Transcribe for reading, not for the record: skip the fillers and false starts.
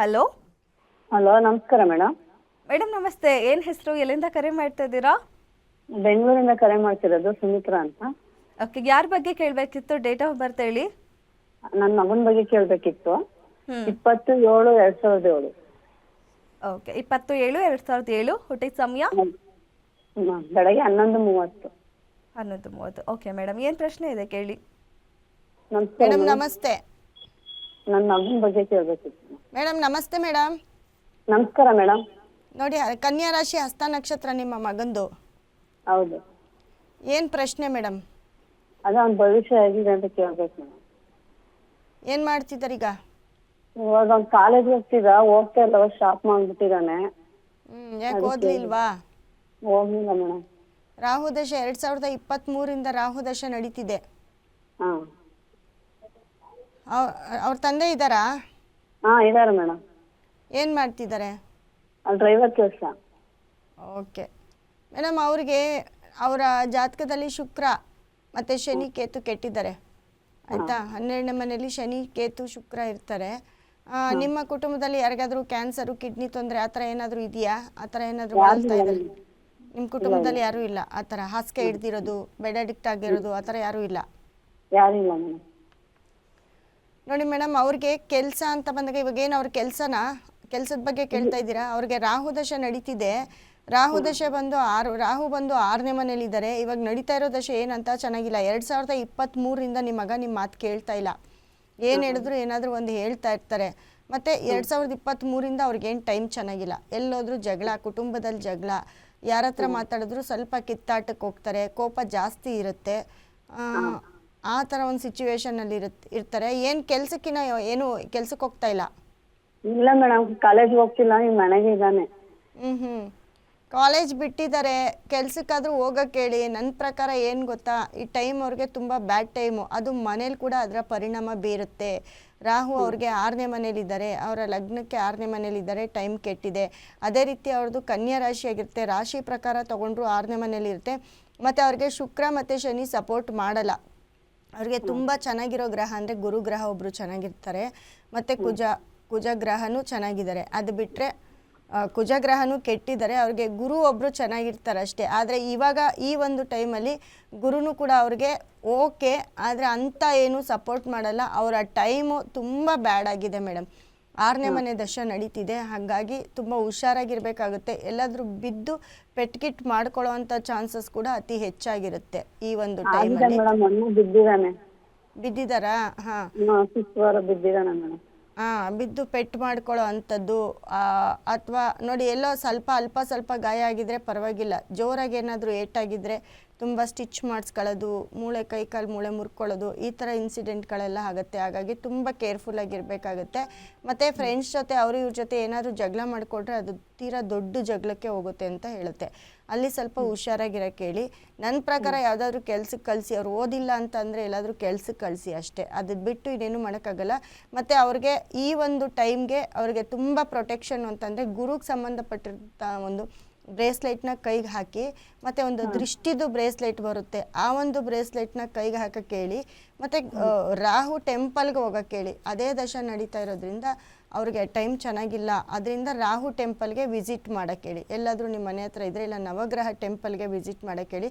Hello hello, ನಮಸ್ಕಾರ madam. Madam ನಮಸ್ತೆ. ಏನು ಹೆಸರು, ಎಲ್ಲಿಂದ ಕರೆ ಮಾಡ್ತಾ ಇದ್ದೀರಾ? ಬೆಂಗಳೂರಿಂದ ಕರೆ ಮಾಡ್ತಿರೋದು, ಸುಮಿತ್ರಾ ಅಂತ. ಓಕೆ, ಯಾರ ಬಗ್ಗೆ ಕೇಳಬೇಕಿತ್ತು? ಡೇಟ್ ಆಫ್ ಬರ್ತ್ ಹೇಳಿ. ನನ್ನ ಮಗನ ಬಗ್ಗೆ ಕೇಳಬೇಕಿತ್ತು. ಹ್ಞೂ 20/7/2007. ಓಕೆ, 27/2007. ಹುಟ್ಟಿದ ಸಮಯ ಬೆಳಗ್ಗೆ 11:30. 11:30. ಓಕೆ ಮೇಡಮ್, ಏನು ಪ್ರಶ್ನೆ ಇದೆ ಕೇಳಿ. ನಮಸ್ಕಾರ ಮೇಡಮ್ ಮೇಡಮ್. ನಮಸ್ತೆ. ನನ್ನ ಮಗನ ಬಗ್ಗೆ ಕೇಳಬೇಕಿತ್ತು. ಮೇಡಮ್ ನಮಸ್ತೆ ಮೇಡಮ್. ನಮಸ್ಕಾರ ಮೇಡಮ್. ನೋಡಿ, ಕನ್ಯಾ ರಾಶಿ ಹಸ್ತ ನಕ್ಷತ್ರ ನಿಮ್ಮ ಮಗಂದು. ಹೌದು. ಏನು ಪ್ರಶ್ನೆ ಮೇಡಮ್? ಅದೇ ಅವ್ನ ಭವಿಷ್ಯ ಹೇಗಿದೆ ಅಂತ ಕೇಳಬೇಕು ಮೇಡಮ್. ಏನು ಮಾಡ್ತಿದ್ದಾರೆ ಈಗ? ಇವಾಗ ಅವ್ನು ಕಾಲೇಜ್ ಹೋಗ್ತಾ ಇಲ್ಲ, ಸ್ಟಾಪ್ ಮಾಡ್ಬಿಟ್ಟಿದ್ದಾನೆ. ಯಾಕೆ ಓದ್ಲಿಲ್ವಾ? ಹೋಗ್ಲಿಲ್ಲ ಮೇಡಮ್. ರಾಹು ದಶೆ 2023ರಿಂದ ರಾಹು ದಶೆ ನಡೀತಿದೆ. ಹಾಂ ಅವ್ರ ತಂದೆ ಇದ್ದಾರಾ? ಹಾಂ, ಇದ್ದಾರೆ ಮೇಡಮ್. ಏನು ಮಾಡ್ತಿದ್ದಾರೆ? ಅಲ್ಲಿ ಡ್ರೈವರ್ ಕೆಲಸ. ಓಕೆ ಮೇಡಮ್, ಅವ್ರಿಗೆ ಅವರ ಜಾತಕದಲ್ಲಿ ಶುಕ್ರ ಮತ್ತು ಶನಿ ಕೇತು ಕೆಟ್ಟಿದ್ದಾರೆ ಆಯಿತಾ. 12ನೇ ಮನೆಯಲ್ಲಿ ಶನಿ ಕೇತು ಶುಕ್ರ ಇರ್ತಾರೆ. ನಿಮ್ಮ ಕುಟುಂಬದಲ್ಲಿ ಯಾರಿಗಾದ್ರೂ ಕ್ಯಾನ್ಸರು, ಕಿಡ್ನಿ ತೊಂದರೆ ಆ ಥರ ಏನಾದರೂ ಇದೆಯಾ? ಆ ಥರ ಏನಾದರೂ ಬಳಲ್ತಾ ಇದ್ದಾರೆ? ನಿಮ್ಮ ಕುಟುಂಬದಲ್ಲಿ ಯಾರೂ ಇಲ್ಲ ಆ ಥರ? ಹಾಸಿಗೆ ಹಿಡ್ದಿರೋದು, ಬೆಡ್ ಅಡಿಕ್ಟ್ ಆಗಿರೋದು ಆ ಥರ ಯಾರೂ ಇಲ್ಲ? ಯಾರಿಲ್ಲ ಮೇಡಮ್. ನೋಡಿ ಮೇಡಮ್, ಅವ್ರಿಗೆ ಕೆಲಸ ಅಂತ ಬಂದಾಗ ಇವಾಗ ಏನು ಅವ್ರ ಕೆಲಸದ ಬಗ್ಗೆ ಕೇಳ್ತಾ ಇದ್ದೀರಾ? ಅವ್ರಿಗೆ ರಾಹು ದಶೆ ನಡೀತಿದೆ. ರಾಹು ದಶೆ ಬಂದು ರಾಹು ಬಂದು 6ನೇ ಮನೇಲಿದ್ದಾರೆ. ಇವಾಗ ನಡೀತಾ ಇರೋ ದಶೆ ಏನಂತ ಚೆನ್ನಾಗಿಲ್ಲ. 2023ರಿಂದ ನಿಮ್ಮ ಮಗ ನಿಮ್ಮ ಮಾತು ಕೇಳ್ತಾ ಇಲ್ಲ. ಏನು ಹೇಳಿದ್ರು ಏನಾದರೂ ಒಂದು ಹೇಳ್ತಾ ಇರ್ತಾರೆ. ಮತ್ತು 2023ರಿಂದ ಅವ್ರಿಗೇನು ಟೈಮ್ ಚೆನ್ನಾಗಿಲ್ಲ. ಎಲ್ಲೋದ್ರೂ ಜಗಳ, ಕುಟುಂಬದಲ್ಲಿ ಜಗಳ, ಯಾರ ಹತ್ರ ಮಾತಾಡಿದ್ರು ಸ್ವಲ್ಪ ಕಿತ್ತಾಟಕ್ಕೆ ಹೋಗ್ತಾರೆ, ಕೋಪ ಜಾಸ್ತಿ ಇರುತ್ತೆ. ಆ ಥರ ಒಂದು ಸಿಚುವೇಶನಲ್ಲಿ ಇರ್ತಾರೆ. ಏನು ಕೆಲಸಕ್ಕಿನ್ನ ಏನು ಕೆಲ್ಸಕ್ಕೆ ಹೋಗ್ತಾ ಇಲ್ಲ? ಇಲ್ಲ ಮೇಡಮ್, ಕಾಲೇಜ್ ಹೋಗ್ತಿಲ್ಲ, ನಿಮ್ಮ ಮನೆಗೆ ಇದ್ದಾನೆ. ಕಾಲೇಜ್ ಬಿಟ್ಟಿದ್ದಾರೆ, ಕೆಲ್ಸಕ್ಕಾದ್ರೂ ಹೋಗಕ್ಕೆ ಹೇಳಿ. ನನ್ನ ಪ್ರಕಾರ ಏನು ಗೊತ್ತಾ, ಈ ಟೈಮ್ ಅವ್ರಿಗೆ ತುಂಬ ಬ್ಯಾಡ್ ಟೈಮು. ಅದು ಮನೇಲಿ ಕೂಡ ಅದರ ಪರಿಣಾಮ ಬೀರುತ್ತೆ. ರಾಹು ಅವ್ರಿಗೆ 6ನೇ ಮನೇಲಿದ್ದಾರೆ, ಅವರ ಲಗ್ನಕ್ಕೆ 6ನೇ ಮನೇಲಿದ್ದಾರೆ, ಟೈಮ್ ಕೆಟ್ಟಿದೆ. ಅದೇ ರೀತಿ ಅವ್ರದ್ದು ಕನ್ಯಾ ರಾಶಿಯಾಗಿರುತ್ತೆ. ರಾಶಿ ಪ್ರಕಾರ ತೊಗೊಂಡ್ರು 6ನೇ ಮನೇಲಿರುತ್ತೆ. ಮತ್ತು ಅವ್ರಿಗೆ ಶುಕ್ರ ಮತ್ತು ಶನಿ ಸಪೋರ್ಟ್ ಮಾಡಲ್ಲ. ಅವ್ರಿಗೆ ತುಂಬ ಚೆನ್ನಾಗಿರೋ ಗ್ರಹ ಅಂದರೆ ಗುರುಗ್ರಹ ಒಬ್ಬರು ಚೆನ್ನಾಗಿರ್ತಾರೆ, ಮತ್ತು ಕುಜ ಗ್ರಹನೂ ಚೆನ್ನಾಗಿದ್ದಾರೆ. ಅದು ಬಿಟ್ಟರೆ ಕುಜಗ್ರಹನೂ ಕೆಟ್ಟಿದ್ದಾರೆ. ಅವ್ರಿಗೆ ಗುರು ಒಬ್ಬರು ಚೆನ್ನಾಗಿರ್ತಾರೆ ಅಷ್ಟೇ. ಆದರೆ ಇವಾಗ ಈ ಒಂದು ಟೈಮಲ್ಲಿ ಗುರುನೂ ಕೂಡ ಅವ್ರಿಗೆ ಓಕೆ, ಆದರೆ ಅಂಥ ಏನೂ ಸಪೋರ್ಟ್ ಮಾಡಲ್ಲ. ಅವರ ಟೈಮು ತುಂಬ ಬ್ಯಾಡ್ ಆಗಿದೆ ಮೇಡಮ್. 6ನೇ ಮನೆ ದಶ ನಡೀತಿದೆ, ಹಾಗಾಗಿ ತುಂಬ ಹುಷಾರಾಗಿರ್ಬೇಕಾಗುತ್ತೆ. ಎಲ್ಲಾದರೂ ಬಿದ್ದು ಪೆಟ್ಕಿಟ್ ಮಾಡ್ಕೊಳ್ಳೋ ಅಂಥ ಚಾನ್ಸಸ್ ಕೂಡ ಅತಿ ಹೆಚ್ಚಾಗಿರುತ್ತೆ ಈ ಒಂದು ಟೈಮಲ್ಲಿ. ಬಿದ್ದಿದ್ದಾರಾ? ಹಾಂ, ಬಿದ್ದಿದ್ದಾನೆ ಮೇಡಮ್. ಬಿದ್ದು ಪೆಟ್ಟು ಮಾಡ್ಕೊಳ್ಳೋ ಅಂಥದ್ದು, ಅಥವಾ ನೋಡಿ ಎಲ್ಲೋ ಸ್ವಲ್ಪ ಗಾಯ ಆಗಿದ್ರೆ ಪರವಾಗಿಲ್ಲ. ಜೋರಾಗಿ ಏನಾದರೂ ಏಟಾಗಿದ್ದರೆ ತುಂಬ ಸ್ಟಿಚ್ ಮಾಡಿಸ್ಕೊಳ್ಳೋದು, ಕೈಕಾಲು ಮೂಳೆ ಮುರ್ಕೊಳ್ಳೋದು, ಈ ಥರ ಇನ್ಸಿಡೆಂಟ್ಗಳೆಲ್ಲ ಆಗುತ್ತೆ. ಹಾಗಾಗಿ ತುಂಬ ಕೇರ್ಫುಲ್ಲಾಗಿರಬೇಕಾಗುತ್ತೆ. ಮತ್ತು ಫ್ರೆಂಡ್ಸ್ ಜೊತೆ ಇವ್ರ ಜೊತೆ ಏನಾದರೂ ಜಗಳ ಮಾಡಿಕೊಂಡ್ರೆ ಅದು ತೀರಾ ದೊಡ್ಡ ಜಗಳಕ್ಕೆ ಹೋಗುತ್ತೆ ಅಂತ ಹೇಳುತ್ತೆ. ಅಲ್ಲಿ ಸ್ವಲ್ಪ ಹುಷಾರಾಗಿರೋಕ್ಕೆ ಹೇಳಿ. ನನ್ನ ಪ್ರಕಾರ ಯಾವುದಾದ್ರೂ ಕೆಲ್ಸಕ್ಕೆ ಕಳಿಸಿ. ಅವ್ರು ಓದಿಲ್ಲ ಅಂತಂದರೆ ಎಲ್ಲಾದರೂ ಕೆಲ್ಸಕ್ಕೆ ಕಳಿಸಿ ಅಷ್ಟೇ. ಅದು ಬಿಟ್ಟು ಇನ್ನೇನು ಮಾಡೋಕ್ಕಾಗಲ್ಲ. ಮತ್ತು ಅವ್ರಿಗೆ ಈ ಒಂದು ಟೈಮ್ಗೆ ಅವ್ರಿಗೆ ತುಂಬ ಪ್ರೊಟೆಕ್ಷನ್ ಅಂತಂದರೆ ಗುರುಗೆ ಸಂಬಂಧಪಟ್ಟಿರ್ತ ಒಂದು ಬ್ರೇಸ್ಲೆಟ್ನ ಕೈಗೆ ಹಾಕಿ, ಮತ್ತು ಒಂದು ದೃಷ್ಟಿದು ಬ್ರೇಸ್ಲೆಟ್ ಬರುತ್ತೆ, ಆ ಒಂದು ಬ್ರೇಸ್ಲೆಟ್ನ ಕೈಗೆ ಹಾಕಕ್ಕೆ ಹೇಳಿ. ಮತ್ತು ರಾಹು ಟೆಂಪಲ್ಗೆ ಹೋಗೋಕ್ಕೆ ಹೇಳಿ. ಅದೇ ದಶ ನಡೀತಾ ಇರೋದ್ರಿಂದ ಅವ್ರಿಗೆ ಟೈಮ್ ಚೆನ್ನಾಗಿಲ್ಲ. ಅದರಿಂದ ರಾಹು ಟೆಂಪಲ್ಗೆ ವಿಸಿಟ್ ಮಾಡೋಕ್ಕೆ ಹೇಳಿ. ಎಲ್ಲಾದರೂ ನಿಮ್ಮ ಮನೆ ಹತ್ರ ಇದ್ದರೆ, ಇಲ್ಲ ನವಗ್ರಹ ಟೆಂಪಲ್ಗೆ ವಿಸಿಟ್ ಮಾಡೋಕ್ಕೆ ಹೇಳಿ.